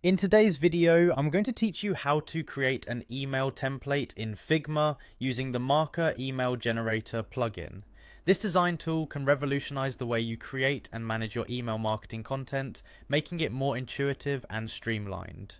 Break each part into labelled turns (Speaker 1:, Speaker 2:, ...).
Speaker 1: In today's video, I'm going to teach you how to create an email template in Figma using the Marka email generator plugin. This design tool can revolutionize the way you create and manage your email marketing content, making it more intuitive and streamlined.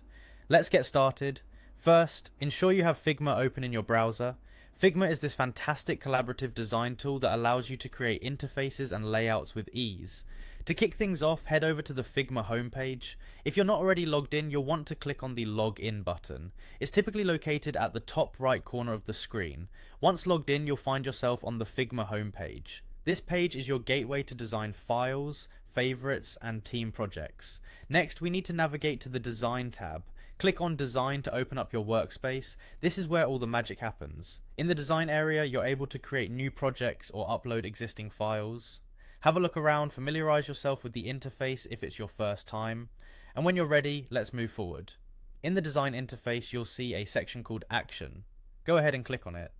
Speaker 1: Let's get started. First, ensure you have Figma open in your browser. Figma is this fantastic collaborative design tool that allows you to create interfaces and layouts with ease. To kick things off, head over to the Figma homepage. If you're not already logged in, you'll want to click on the Login button. It's typically located at the top right corner of the screen. Once logged in, you'll find yourself on the Figma homepage. This page is your gateway to design files, favorites, and team projects. Next, we need to navigate to the Design tab. Click on Design to open up your workspace. This is where all the magic happens. In the design area, you're able to create new projects or upload existing files. Have a look around, familiarize yourself with the interface if it's your first time, and when you're ready, let's move forward. In the design interface, you'll see a section called Action. Go ahead and click on it.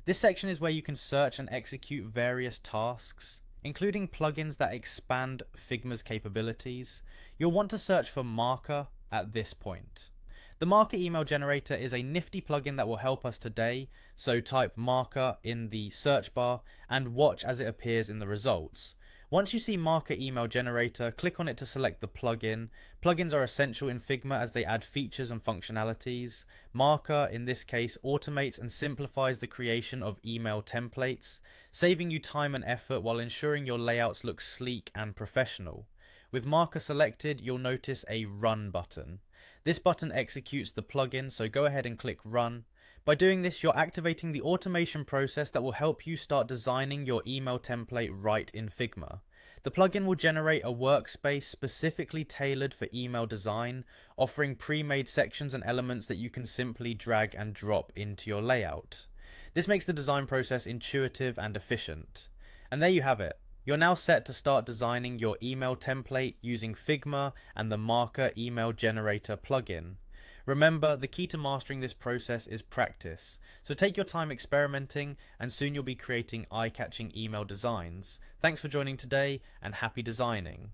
Speaker 1: This section is where you can search and execute various tasks, including plugins that expand Figma's capabilities. You'll want to search for Marka at this point. The Marka email generator is a nifty plugin that will help us today, so type Marka in the search bar and watch as it appears in the results. Once you see Marka email generator, click on it to select the plugin. Plugins are essential in Figma as they add features and functionalities. Marka, in this case, automates and simplifies the creation of email templates, saving you time and effort while ensuring your layouts look sleek and professional. With Marka selected, you'll notice a Run button. This button executes the plugin, so go ahead and click Run. By doing this, you're activating the automation process that will help you start designing your email template right in Figma. The plugin will generate a workspace specifically tailored for email design, offering pre-made sections and elements that you can simply drag and drop into your layout. This makes the design process intuitive and efficient. And there you have it. You're now set to start designing your email template using Figma and the Marka email generator plugin. Remember, the key to mastering this process is practice, so take your time experimenting and soon you'll be creating eye-catching email designs. Thanks for joining today and happy designing.